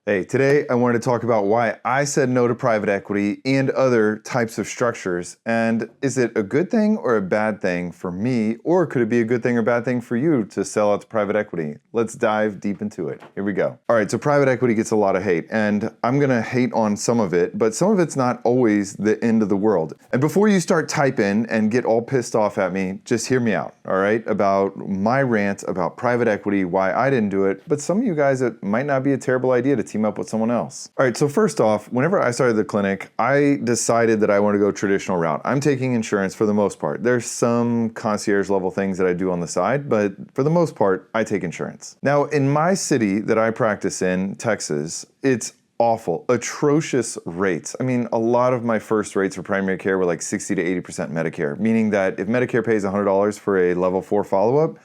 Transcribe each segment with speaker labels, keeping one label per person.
Speaker 1: Hey, today I wanted to talk about why I said no to private equity and other types of structures. And is it a good thing or a bad thing for me, or could it be a good thing or bad thing for you to sell out to private equity? Let's dive deep into it. Here we go. All right, so private equity gets a lot of hate, and I'm gonna hate on some of it, but some of it's not always the end of the world. And before you start typing and get all pissed off at me, just hear me out, all right? About my rant about private equity, why I didn't do it, but some of you guys, it might not be a terrible idea to team up with someone else. All right, so first off, whenever I started the clinic, I decided that I want to go traditional route. I'm taking insurance for the most part. There's some concierge level things that I do on the side, but for the most part, I take insurance. Now, in my city that I practice in, Texas, it's awful, atrocious rates. I mean, a lot of my first rates for primary care were like 60 to 80% Medicare, meaning that if Medicare pays $100 for a level 4 follow-up,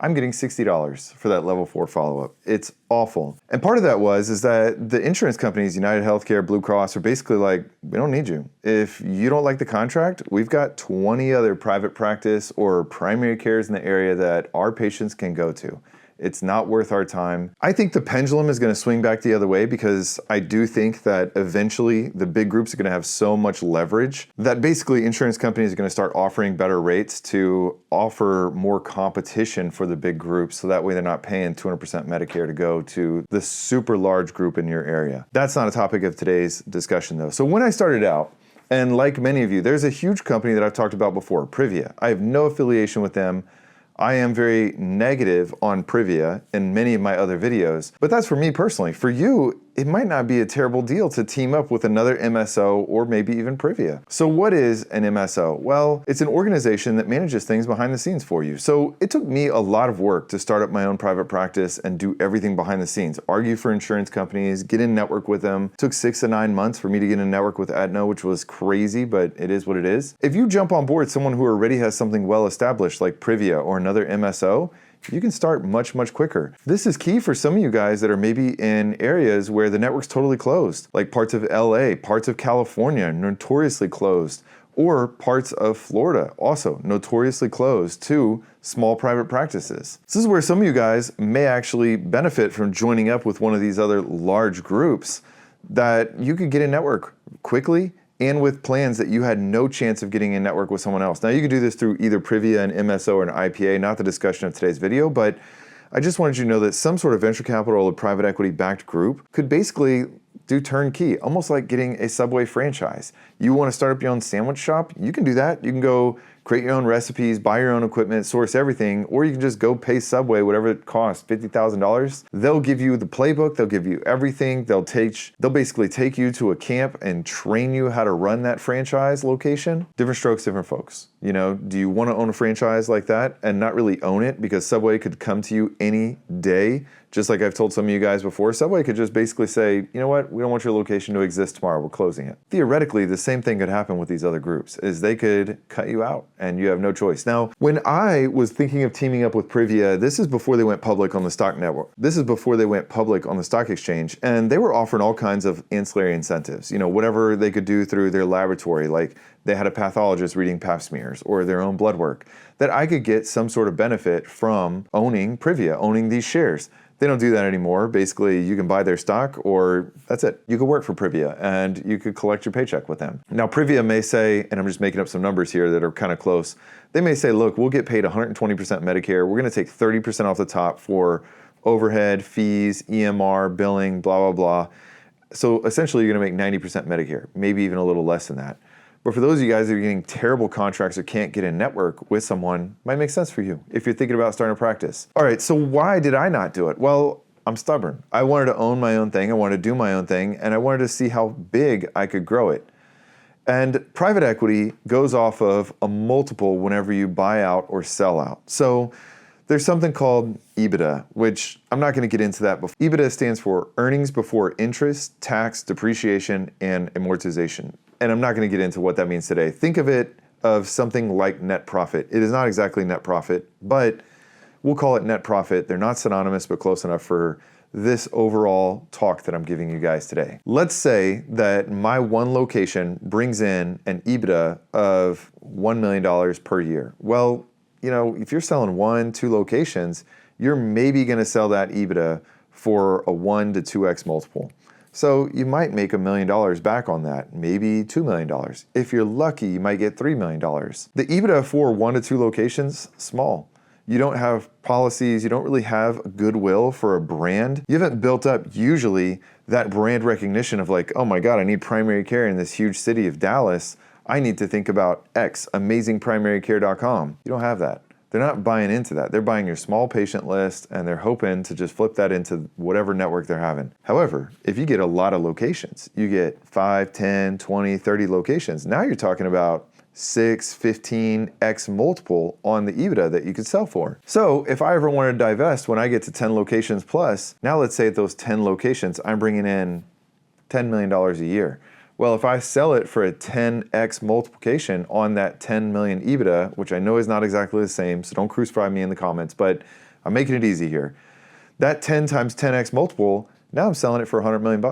Speaker 1: I'm getting $60 for that level 4 follow-up. It's awful. And part of that is that the insurance companies, United Healthcare, Blue Cross, are basically like, we don't need you. If you don't like the contract, we've got 20 other private practice or primary cares in the area that our patients can go to. It's not worth our time. I think the pendulum is going to swing back the other way because I do think that eventually the big groups are going to have so much leverage that basically insurance companies are going to start offering better rates to offer more competition for the big groups, so that way they're not paying 200% Medicare to go to the super large group in your area. That's not a topic of today's discussion though. So when I started out, and like many of you, there's a huge company that I've talked about before, Privia. I have no affiliation with them. I am very negative on Privia in many of my other videos, but that's for me personally. For you, it might not be a terrible deal to team up with another MSO or maybe even Privia. So what is an MSO? Well, it's an organization that manages things behind the scenes for you. So it took me a lot of work to start up my own private practice and do everything behind the scenes. Argue for insurance companies, get in network with them. It took 6 to 9 months for me to get in network with Aetna, which was crazy, but it is what it is. If you jump on board someone who already has something well established like Privia or another MSO, you can start much quicker. This is key for some of you guys that are maybe in areas where the network's totally closed, like parts of LA, parts of California, notoriously closed, or parts of Florida, also notoriously closed to small private practices. This is where some of you guys may actually benefit from joining up with one of these other large groups that you could get in network quickly and with plans that you had no chance of getting in network with someone else. Now you could do this through either Privia, an MSO, or an IPA, not the discussion of today's video, but I just wanted you to know that some sort of venture capital or private equity backed group could basically do turnkey, almost like getting a Subway franchise. You want to start up your own sandwich shop? You can do that. You can go create your own recipes, buy your own equipment, source everything, or you can just go pay Subway whatever it costs, $50,000. They'll give you the playbook, they'll give you everything. They'll basically take you to a camp and train you how to run that franchise location. Different strokes, different folks. You know, do you want to own a franchise like that and not really own it because Subway could come to you any day? Just like I've told some of you guys before, Subway could just basically say, you know what, we don't want your location to exist tomorrow, we're closing it. Theoretically, the same thing could happen with these other groups, is they could cut you out and you have no choice. Now, when I was thinking of teaming up with Privia, this is before they went public on the stock network. This is before they went public on the stock exchange, and they were offering all kinds of ancillary incentives, you know, whatever they could do through their laboratory, like they had a pathologist reading pap smears or their own blood work, that I could get some sort of benefit from owning Privia, owning these shares. They don't do that anymore. Basically, you can buy their stock or that's it. You could work for Privia and you could collect your paycheck with them. Now, Privia may say, and I'm just making up some numbers here that are kind of close, they may say, look, we'll get paid 120% Medicare. We're going to take 30% off the top for overhead, fees, EMR, billing, blah, blah, blah. So essentially, you're going to make 90% Medicare, maybe even a little less than that. But for those of you guys that are getting terrible contracts or can't get in network with someone, might make sense for you if you're thinking about starting a practice. All right, so why did I not do it? Well, I'm stubborn. I wanted to own my own thing, I wanted to do my own thing, and I wanted to see how big I could grow it. And private equity goes off of a multiple whenever you buy out or sell out. So there's something called EBITDA, which I'm not going to get into that. EBITDA stands for earnings before interest, tax, depreciation, and amortization. And I'm not going to get into what that means today. Think of it of something like net profit. It is not exactly net profit, but we'll call it net profit. They're not synonymous, but close enough for this overall talk that I'm giving you guys today. Let's say that my one location brings in an EBITDA of $1 million per year. Well, you know, if you're selling 1, 2 locations, you're maybe going to sell that EBITDA for a 1 to 2x multiple. So you might make $1 million back on that, maybe $2 million. If you're lucky, you might get $3 million. The EBITDA for 1 to 2 locations, small. You don't have policies, you don't really have goodwill for a brand. You haven't built up usually that brand recognition of like, oh my God, I need primary care in this huge city of Dallas. I need to think about X, amazingprimarycare.com. You don't have that. They're not buying into that. They're buying your small patient list and they're hoping to just flip that into whatever network they're having. However, if you get a lot of locations, you get 5, 10, 20, 30 locations. Now you're talking about 6, 15x multiple on the EBITDA that you could sell for. So if I ever want to divest when I get to 10 locations plus, now let's say at those 10 locations, I'm bringing in $10 million a year. Well, if I sell it for a 10x multiplication on that 10 million EBITDA, which I know is not exactly the same, so don't crucify me in the comments, but I'm making it easy here. That 10 times 10x multiple, now I'm selling it for $100 million.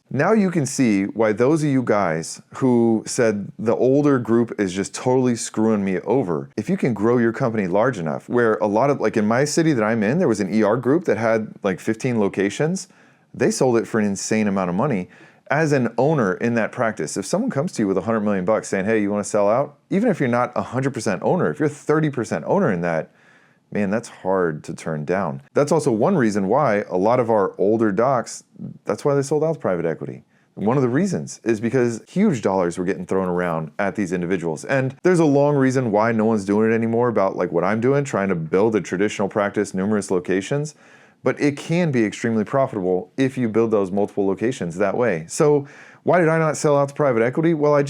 Speaker 1: Now you can see why those of you guys who said the older group is just totally screwing me over, if you can grow your company large enough, where a lot of, like in my city that I'm in, there was an ER group that had like 15 locations. They sold it for an insane amount of money. As an owner in that practice, if someone comes to you with $100 million saying, hey, you want to sell out? Even if you're not 100% owner, if you're 30% owner in that, man, that's hard to turn down. That's also one reason why a lot of our older docs, that's why they sold out to private equity. One of the reasons is because huge dollars were getting thrown around at these individuals. And there's a long reason why no one's doing it anymore about like what I'm doing, trying to build a traditional practice, numerous locations. But it can be extremely profitable if you build those multiple locations that way. So why did I not sell out to private equity? Well,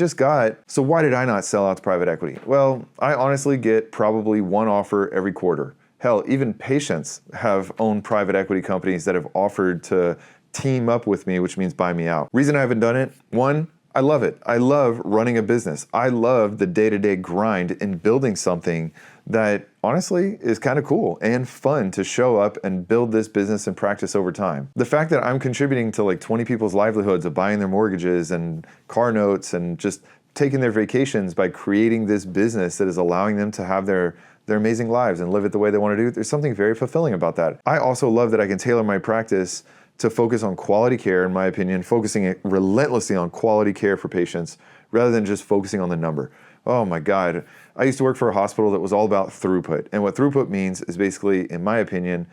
Speaker 1: so why did I not sell out to private equity? Well, I honestly get probably one offer every quarter. Hell, even patients have owned private equity companies that have offered to team up with me, which means buy me out. Reason I haven't done it, one, I love it. I love running a business. I love the day-to-day grind in building something that honestly is kind of cool and fun to show up and build this business and practice over time. The fact that I'm contributing to like 20 people's livelihoods of buying their mortgages and car notes and just taking their vacations by creating this business that is allowing them to have their amazing lives and live it the way they want to do, there's something very fulfilling about that. I also love that I can tailor my practice to focus on quality care, in my opinion, focusing relentlessly on quality care for patients rather than just focusing on the number. Oh my God. I used to work for a hospital that was all about throughput. And what throughput means is basically, in my opinion,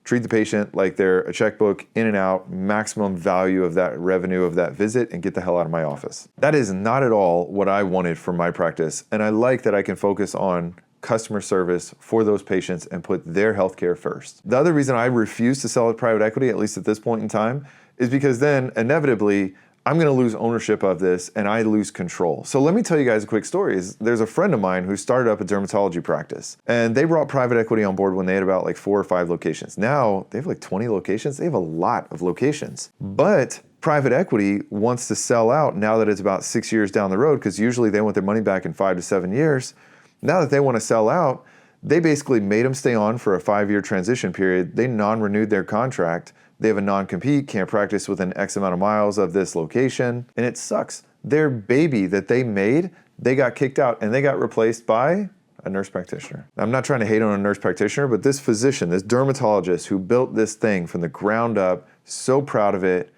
Speaker 1: treat the patient like they're a checkbook, in and out, maximum value of that revenue of that visit, and get the hell out of my office. That is not at all what I wanted for my practice. And I like that I can focus on customer service for those patients and put their healthcare first. The other reason I refuse to sell at private equity, at least at this point in time, is because then inevitably I'm going to lose ownership of this and I lose control. So let me tell you guys a quick story. There's a friend of mine who started up a dermatology practice and they brought private equity on board when they had about like 4 or 5 locations. Now they have like 20 locations. They have a lot of locations, but private equity wants to sell out now that it's about 6 years down the road, because usually they want their money back in 5 to 7 years. Now that they want to sell out, they basically made them stay on for a 5-year transition period. They non-renewed their contract. They have a non-compete, can't practice within X amount of miles of this location, and it sucks. Their baby that they made, they got kicked out and they got replaced by a nurse practitioner. I'm not trying to hate on a nurse practitioner, but this physician, this dermatologist who built this thing from the ground up, so proud of it,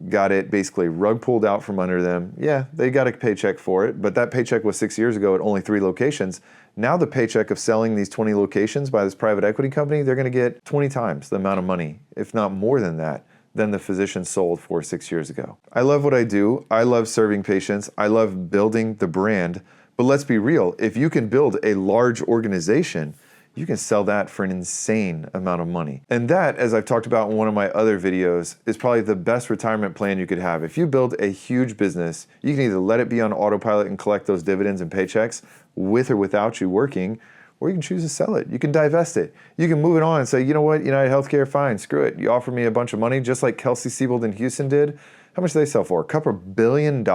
Speaker 1: got it basically rug pulled out from under them. Yeah, they got a paycheck for it, but that paycheck was 6 years ago at only 3 locations. Now the paycheck of selling these 20 locations by this private equity company, they're going to get 20 times the amount of money, if not more than that, than the physician sold for 6 years ago. I love what I do. I love serving patients. I love building the brand. But let's be real, if you can build a large organization, you can sell that for an insane amount of money. And that, as I've talked about in one of my other videos, is probably the best retirement plan you could have. If you build a huge business, you can either let it be on autopilot and collect those dividends and paychecks with or without you working, or you can choose to sell it. You can divest it. You can move it on and say, you know what, United Healthcare, fine, screw it. You offer me a bunch of money, just like Kelsey Siebold in Houston did. How much do they sell for? A couple $1 billion?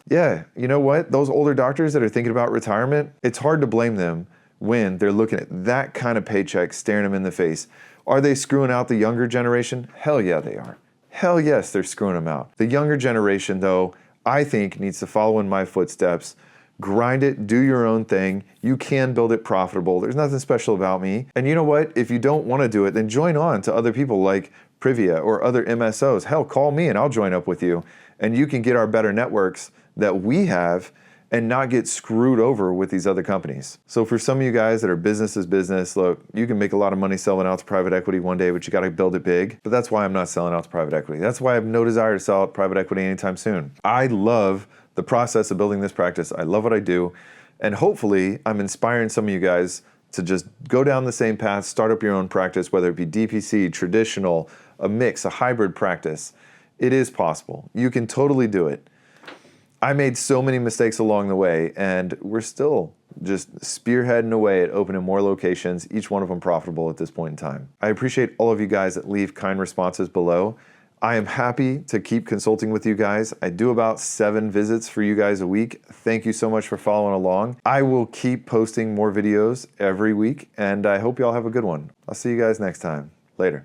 Speaker 1: Yeah, you know what? Those older doctors that are thinking about retirement, it's hard to blame them when they're looking at that kind of paycheck staring them in the face. Are they screwing out the younger generation? Hell yeah, they are. Hell yes, they're screwing them out. The younger generation, though, I think needs to follow in my footsteps. Grind it, do your own thing. You can build it profitable. There's nothing special about me. And you know what? If you don't want to do it, then join on to other people like Privia or other MSOs. Hell, call me and I'll join up with you. And you can get our better networks that we have and not get screwed over with these other companies. So for some of you guys that are business is business, look, you can make a lot of money selling out to private equity one day, but you got to build it big. But that's why I'm not selling out to private equity. That's why I have no desire to sell out private equity anytime soon. I love the process of building this practice. I love what I do. And hopefully I'm inspiring some of you guys to just go down the same path, start up your own practice, whether it be DPC, traditional, a mix, a hybrid practice. It is possible. You can totally do it. I made so many mistakes along the way, and we're still just spearheading away at opening more locations, each one of them profitable at this point in time. I appreciate all of you guys that leave kind responses below. I am happy to keep consulting with you guys. I do about 7 visits for you guys a week. Thank you so much for following along. I will keep posting more videos every week, and I hope y'all have a good one. I'll see you guys next time. Later.